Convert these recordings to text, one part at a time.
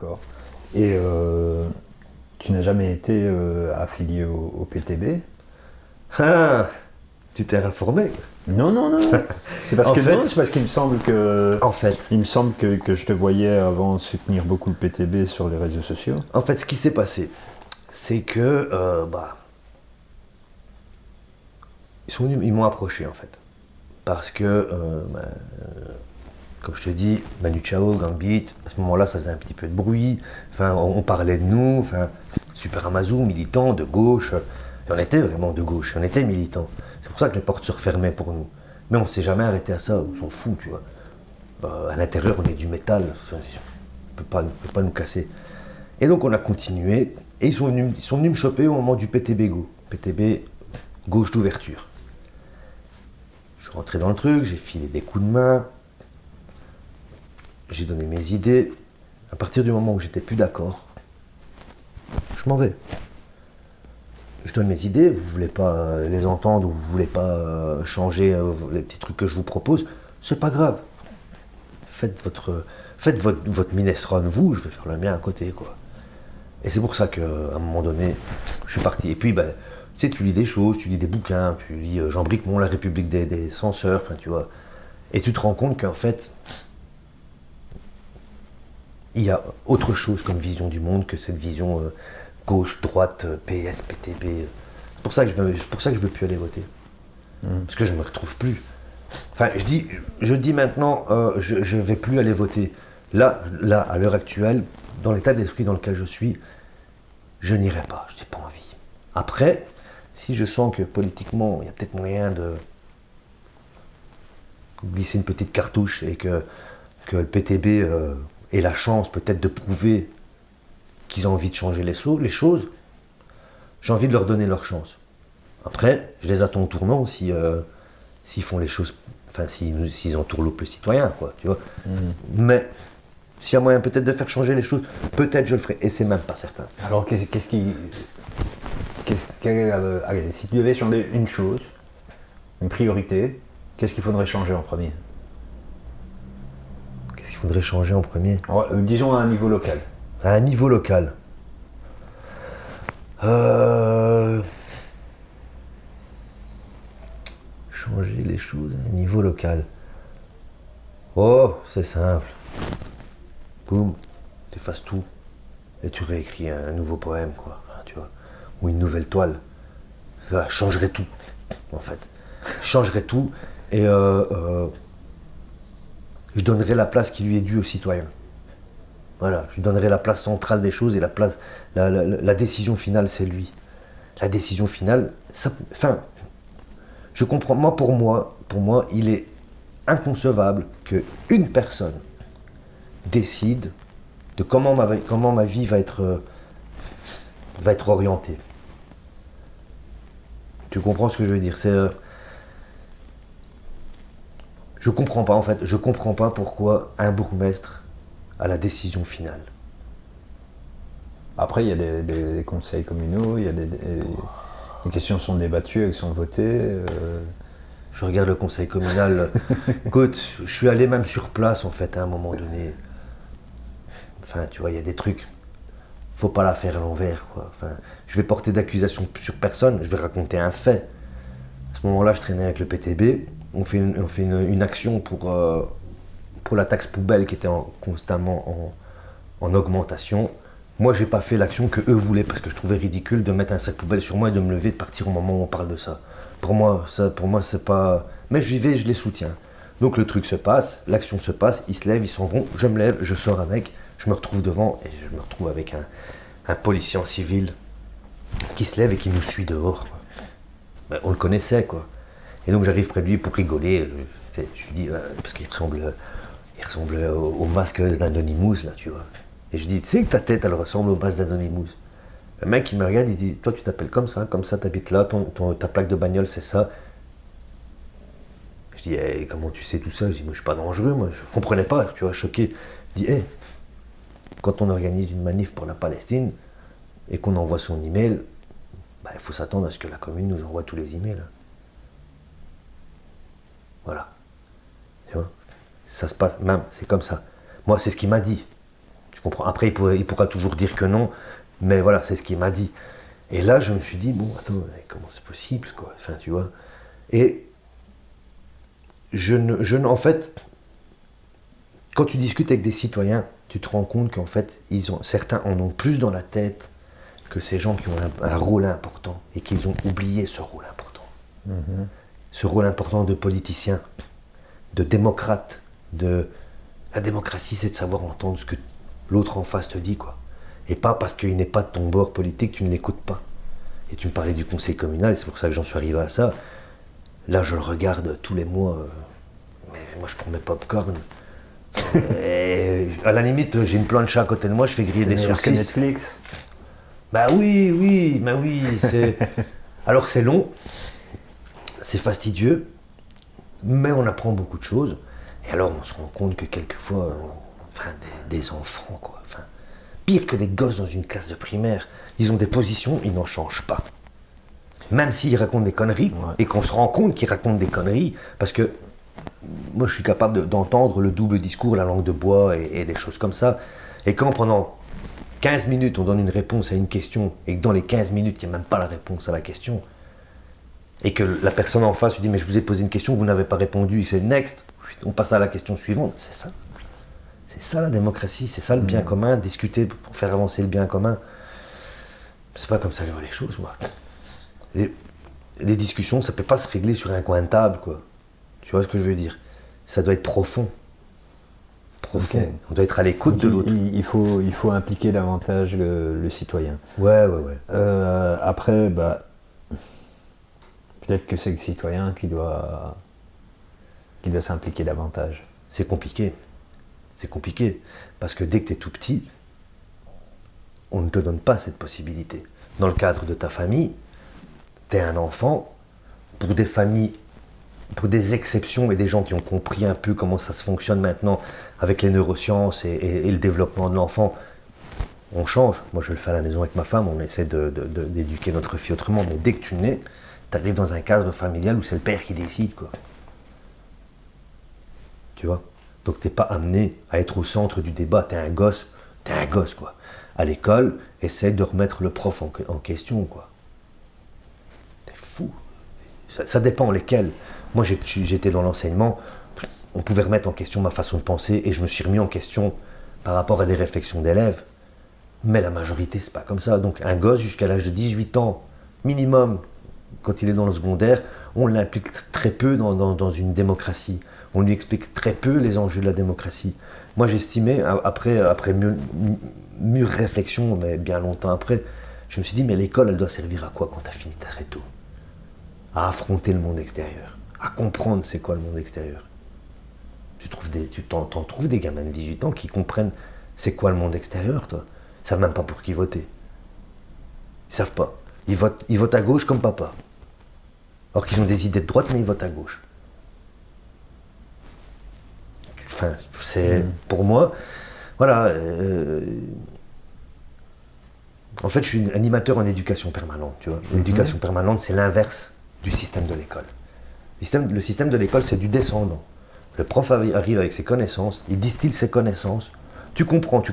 D'accord. Et tu n'as jamais été affilié au PTB? Ah, tu t'es informé? Non, non, non. C'est parce En que fait- non, c'est parce qu'il me semble que En fait, que je te voyais avant soutenir beaucoup le PTB sur les réseaux sociaux. ce qui s'est passé, c'est que ils m'ont approché en fait, parce que comme je te dis, Manu Chao, Gang Beat, à ce moment-là, ça faisait un petit peu de bruit. Enfin, on parlait de nous. Enfin, Super Amazou, militant de gauche. Et on était vraiment de gauche. On était militants. C'est pour ça que les portes se refermaient pour nous. Mais on ne s'est jamais arrêté à ça. On s'en fout, tu vois. À l'intérieur, on est du métal. On ne peut pas nous casser. Et donc, on a continué. Et ils sont venus me choper au moment du PTB Go. PTB, gauche d'ouverture. Je suis rentré dans le truc, j'ai filé des coups de main. J'ai donné mes idées. À partir du moment où j'étais plus d'accord, je m'en vais. Je donne mes idées, vous voulez pas les entendre ou vous voulez pas changer les petits trucs que je vous propose, c'est pas grave. Faites votre minestrone, vous, je vais faire le mien à côté, quoi. Et c'est pour ça qu'à un moment donné, je suis parti. Et puis, tu sais, tu lis des choses, tu lis des bouquins, tu lis Jean Bricmont, La République des censeurs, enfin, tu vois. Et tu te rends compte qu'en fait, il y a autre chose comme vision du monde que cette vision gauche, droite, PS, PTB. C'est pour ça que je veux plus aller voter. Parce que je ne me retrouve plus. Enfin, je dis maintenant, je ne vais plus aller voter. Là, à l'heure actuelle, dans l'état d'esprit dans lequel je suis, je n'irai pas. Je n'ai pas envie. Après, si je sens que politiquement, il y a peut-être moyen de glisser une petite cartouche et que le PTB ait la chance peut-être de prouver qu'ils ont envie de changer les choses, j'ai envie de leur donner leur chance. Après, je les attends au tournant s'ils font les choses, enfin s'ils entourloupent le citoyen, quoi, tu vois. Mais s'il y a moyen peut-être de faire changer les choses, peut-être je le ferai, et c'est même pas certain. Alors, allez, si tu devais changer une chose, une priorité, qu'est-ce qu'il faudrait changer en premier? Qu'est-ce qu'il faudrait changer en premier? Disons à un niveau local. À un niveau local. Changer les choses à un niveau local. Oh, c'est simple. Boum, tu effaces tout. Et tu réécris un nouveau poème, quoi. Hein, tu vois. Ou une nouvelle toile. Ça changerait tout, en fait. Changerait tout. Et je donnerais la place qui lui est due aux citoyens. Voilà, je lui donnerai la place centrale des choses et la décision finale, c'est lui. La décision finale, je comprends, pour moi, il est inconcevable qu'une personne décide de comment ma vie va être orientée. Tu comprends ce que je veux dire? Je comprends pas, en fait, je comprends pas pourquoi un bourgmestre a la décision finale. Après, il y a des conseils communaux, il y a des questions sont débattues, elles sont votées. Je regarde le conseil communal. Écoute, je suis allé même sur place, en fait, à un moment donné. Enfin, tu vois, il y a des trucs. Faut pas la faire à l'envers, quoi. Enfin, je vais porter d'accusation sur personne, je vais raconter un fait. À ce moment-là, je traînais avec le PTB. On fait une action pour la taxe poubelle qui était constamment en augmentation. Moi, j'ai pas fait l'action que eux voulaient parce que je trouvais ridicule de mettre un sac poubelle sur moi et de me lever, de partir au moment où on parle de ça. Pour moi, c'est pas. Mais j'y vais, je les soutiens. Donc le truc se passe, l'action se passe, ils se lèvent, ils s'en vont, je me lève, je sors avec, je me retrouve devant et je me retrouve avec un policier en civil qui se lève et qui nous suit dehors. Ben, on le connaissait, quoi. Et donc j'arrive près de lui pour rigoler. Je lui dis, parce qu'il ressemble au masque d'Anonymous, là, tu vois. Et je dis, tu sais que ta tête, elle ressemble au masque d'Anonymous. Le mec, il me regarde, il dit, toi, tu t'appelles comme ça, t'habites là, ta plaque de bagnole, c'est ça. Je dis, hey, comment tu sais tout ça? Je dis, moi, je suis pas dangereux, moi. Je comprenais pas, tu vois, choqué. Je dis, hey, quand on organise une manif pour la Palestine et qu'on envoie son email, il faut s'attendre à ce que la commune nous envoie tous les emails. Voilà. Tu vois, ça se passe, même, c'est comme ça. Moi, c'est ce qu'il m'a dit. Tu comprends. Après, il pourra toujours dire que non, mais voilà, c'est ce qu'il m'a dit. Et là, je me suis dit, bon, attends, mais comment c'est possible, quoi? Enfin, tu vois. Et en fait, quand tu discutes avec des citoyens, tu te rends compte qu'en fait, certains en ont plus dans la tête que ces gens qui ont un rôle important et qu'ils ont oublié ce rôle important. Ce rôle important de politicien, de démocrate, La démocratie, c'est de savoir entendre ce que l'autre en face te dit, quoi. Et pas parce qu'il n'est pas de ton bord politique, tu ne l'écoutes pas. Et tu me parlais du conseil communal, et c'est pour ça que j'en suis arrivé à ça. Là, je le regarde tous les mois, mais moi, je prends mes pop-corn. Et à la limite, j'ai une plancha à côté de moi, je fais griller des meilleur que saucisses. Netflix. Bah oui, c'est... Alors c'est long, c'est fastidieux, mais on apprend beaucoup de choses. Et alors on se rend compte que quelquefois, des enfants, quoi. Enfin, pire que des gosses dans une classe de primaire, ils ont des positions, ils n'en changent pas. Même s'ils racontent des conneries, et qu'on se rend compte qu'ils racontent des conneries, parce que moi je suis capable d'entendre le double discours, la langue de bois et des choses comme ça. Et quand pendant 15 minutes on donne une réponse à une question, et que dans les 15 minutes il n'y a même pas la réponse à la question, et que la personne en face lui dit mais je vous ai posé une question, vous n'avez pas répondu, et c'est next, on passe à la question suivante, c'est ça. C'est ça la démocratie, c'est ça le bien commun, discuter pour faire avancer le bien commun. C'est pas comme ça que je vois les choses, moi. Les discussions, ça peut pas se régler sur un coin de table, quoi. Tu vois ce que je veux dire? Ça doit être profond. Profond. Okay. On doit être à l'écoute de l'autre. Il faut impliquer davantage le citoyen. Ouais. Après, peut-être que c'est le citoyen qui doit s'impliquer davantage. C'est compliqué. C'est compliqué. Parce que dès que tu es tout petit, on ne te donne pas cette possibilité. Dans le cadre de ta famille, tu es un enfant. Pour des familles, pour des exceptions et des gens qui ont compris un peu comment ça se fonctionne maintenant avec les neurosciences et le développement de l'enfant, on change. Moi, je le fais à la maison avec ma femme, on essaie d'éduquer notre fille autrement. Mais dès que tu nais, tu arrives dans un cadre familial où c'est le père qui décide, quoi. Tu vois? Donc t'es pas amené à être au centre du débat, t'es un gosse, quoi. À l'école, essaye de remettre le prof en question, quoi. T'es fou. Ça dépend lesquels. Moi j'étais dans l'enseignement, on pouvait remettre en question ma façon de penser et je me suis remis en question par rapport à des réflexions d'élèves. Mais la majorité, c'est pas comme ça. Donc un gosse jusqu'à l'âge de 18 ans, minimum, quand il est dans le secondaire, on l'implique très peu dans une démocratie. On lui explique très peu les enjeux de la démocratie. Moi, j'estimais, après mûre réflexion, mais bien longtemps après, je me suis dit, mais l'école, elle doit servir à quoi quand tu as fini très tôt? À affronter le monde extérieur, à comprendre c'est quoi le monde extérieur. Tu t'en trouves des gamins de 18 ans qui comprennent c'est quoi le monde extérieur, toi. Ils savent même pas pour qui voter. Ils savent pas. Ils votent à gauche comme papa. Alors qu'ils ont des idées de droite, mais ils votent à gauche. Enfin, c'est pour moi, voilà. En fait, je suis animateur en éducation permanente, tu vois. L'éducation permanente, c'est l'inverse du système de l'école. Le système de l'école, c'est du descendant. Le prof arrive avec ses connaissances, il distille ses connaissances. Tu comprends pas.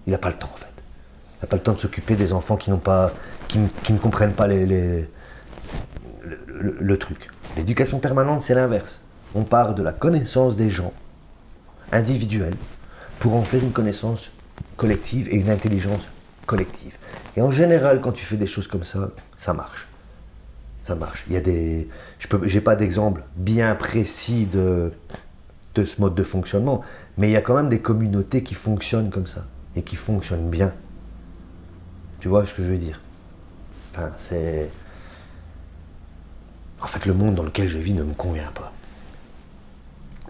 Il n'a pas le temps, en fait. Il n'a pas le temps de s'occuper des enfants qui ne comprennent pas le truc. L'éducation permanente, c'est l'inverse. On part de la connaissance des gens, individuelle, pour en faire une connaissance collective et une intelligence collective. Et en général, quand tu fais des choses comme ça, ça marche. Ça marche. Il y a j'ai pas d'exemple bien précis de ce mode de fonctionnement, mais il y a quand même des communautés qui fonctionnent comme ça, et qui fonctionnent bien. Tu vois ce que je veux dire? Enfin, c'est... En fait, le monde dans lequel je vis ne me convient pas.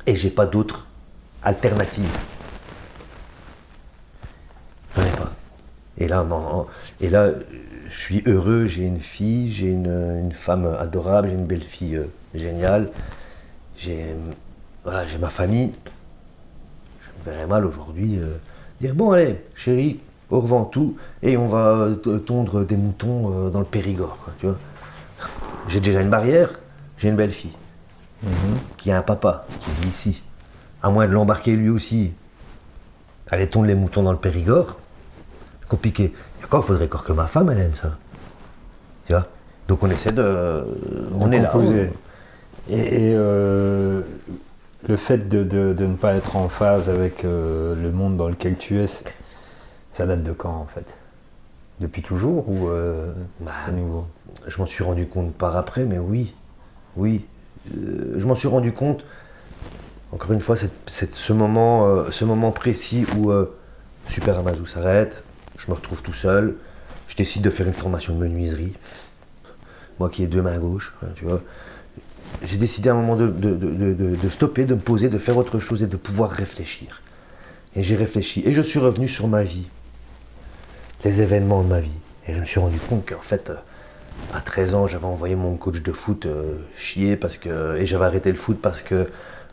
Et j'ai pas d'autre alternative. J'en ai pas. Et là, je suis heureux, j'ai une fille, j'ai une femme adorable, j'ai une belle-fille géniale. J'ai ma famille. Je me verrais mal aujourd'hui dire bon allez, chérie, au revoir tout, et on va tondre des moutons dans le Périgord, quoi, tu vois. J'ai déjà une barrière, j'ai une belle-fille. Qui a un papa qui vit ici. À moins de l'embarquer lui aussi aller tondre les moutons dans le Périgord, c'est compliqué. Et encore, il faudrait encore que ma femme, elle aime ça. Tu vois? Donc on essaie on est composer. là. Et le fait de ne pas être en phase avec le monde dans lequel tu es, ça date de quand en fait? Depuis toujours ou c'est nouveau? Je m'en suis rendu compte par après, mais oui. Oui. Je m'en suis rendu compte, encore une fois, ce moment précis où Super Amazou s'arrête, je me retrouve tout seul, je décide de faire une formation de menuiserie. Moi qui ai 2 mains gauches, hein, tu vois. J'ai décidé à un moment de stopper, de me poser, de faire autre chose et de pouvoir réfléchir. Et j'ai réfléchi. Et je suis revenu sur ma vie, les événements de ma vie. Et je me suis rendu compte qu'en fait, à 13 ans, j'avais envoyé mon coach de foot chier et j'avais arrêté le foot parce que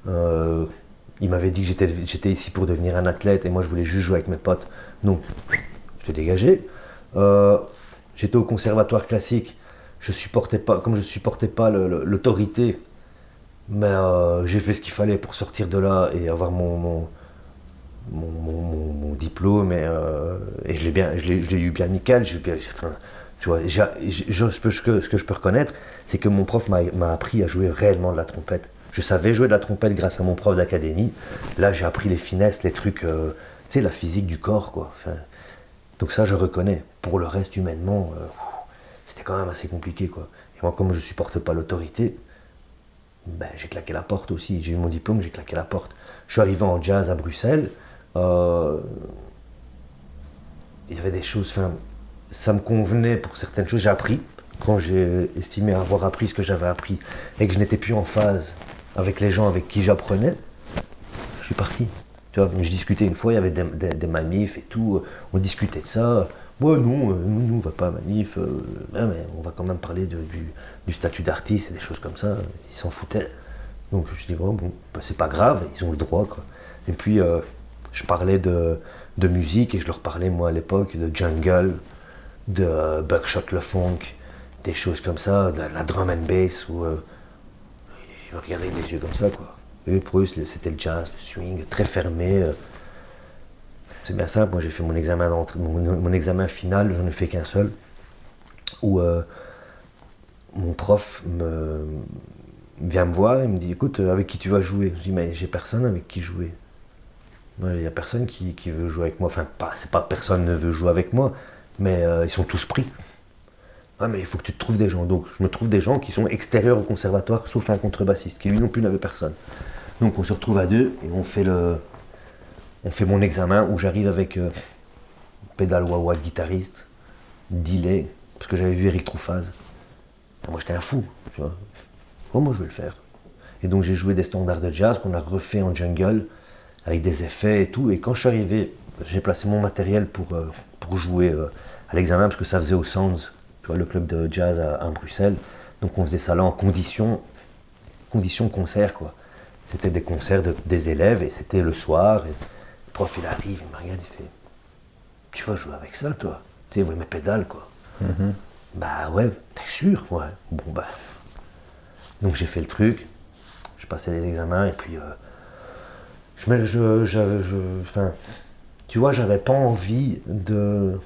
il m'avait dit que j'étais ici pour devenir un athlète et moi je voulais juste jouer avec mes potes. Donc, je t'ai dégagé. J'étais au conservatoire classique. Comme je supportais pas l'autorité, mais j'ai fait ce qu'il fallait pour sortir de là et avoir mon diplôme et je l'ai eu bien nickel. Enfin, tu vois, ce que je peux reconnaître, c'est que mon prof m'a appris à jouer réellement de la trompette. Je savais jouer de la trompette grâce à mon prof d'académie. Là, j'ai appris les finesses, les trucs, tu sais, la physique du corps, quoi. Enfin, donc ça, je reconnais. Pour le reste, humainement, c'était quand même assez compliqué, quoi. Et moi, comme je supporte pas l'autorité, ben, j'ai claqué la porte aussi. J'ai eu mon diplôme, j'ai claqué la porte. Je suis arrivé en jazz à Bruxelles. Il y avait des choses, enfin, ça me convenait pour certaines choses. J'ai appris. Quand j'ai estimé avoir appris ce que j'avais appris et que je n'étais plus en phase avec les gens avec qui j'apprenais, je suis parti. Tu vois, je discutais une fois, il y avait des manifs et tout, on discutait de ça. Moi, non, nous, on va pas à manif, mais on va quand même parler du statut d'artiste et des choses comme ça. Ils s'en foutaient. Donc je dis, oh, bon, bah, c'est pas grave, ils ont le droit, quoi. Et puis, je parlais de musique et je leur parlais, moi, à l'époque, de jungle, de Buckshot Le Funk, des choses comme ça, de la drum and bass, où ils me regardaient avec des yeux comme ça, quoi. Et pour eux, c'était le jazz, le swing, très fermé. C'est bien simple, moi j'ai fait mon examen d'entrée, mon examen final, j'en ai fait qu'un seul, où mon prof vient me voir et me dit, écoute, avec qui tu vas jouer? Je dis, mais j'ai personne avec qui jouer. Il n'y a personne qui veut jouer avec moi. Enfin, c'est pas personne ne veut jouer avec moi, mais ils sont tous pris. Ah, mais il faut que tu te trouves des gens. Donc je me trouve des gens qui sont extérieurs au conservatoire, sauf un contrebassiste, qui lui non plus n'avait personne. Donc on se retrouve à deux et on fait mon examen où j'arrive avec pédale wah-wah de guitariste, delay, parce que j'avais vu Eric Trouffaz. Et moi j'étais un fou, tu vois. Oh, moi je vais le faire. Et donc j'ai joué des standards de jazz qu'on a refait en jungle, avec des effets et tout. Et quand je suis arrivé, j'ai placé mon matériel pour jouer à l'examen, parce que ça faisait au Sounds, tu vois, le club de jazz à Bruxelles. Donc on faisait ça là en condition concert, quoi. C'était des concerts des élèves et c'était le soir. Et le prof il arrive, il me regarde, il fait, tu vas jouer avec ça, toi? Tu sais, vous mes pédales, quoi. Mm-hmm. Bah ouais, t'es sûr? Ouais. Bon bah. Donc j'ai fait le truc, je passais les examens et puis enfin, tu vois, j'avais pas envie de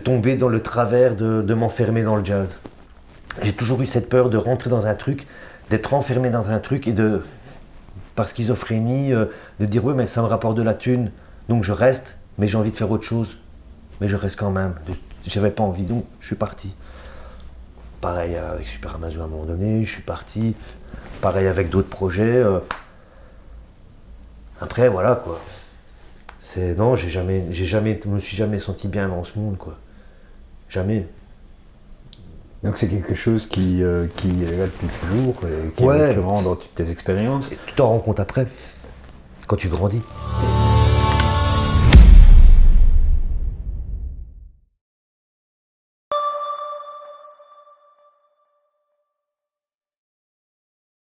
tomber dans le travers de m'enfermer dans le jazz. J'ai toujours eu cette peur de rentrer dans un truc, d'être enfermé dans un truc et par schizophrénie, de dire oui mais ça me rapporte de la thune, donc je reste, mais j'ai envie de faire autre chose, mais je reste quand même. J'avais pas envie, donc je suis parti. Pareil avec Super Amazou à un moment donné, je suis parti. Pareil avec d'autres projets. Après voilà quoi. Non, je me suis jamais senti bien dans ce monde, quoi. Jamais. Donc c'est quelque chose qui est là depuis toujours et qui est récurrent dans toutes tes expériences. Et tu t'en rends compte après, quand tu grandis.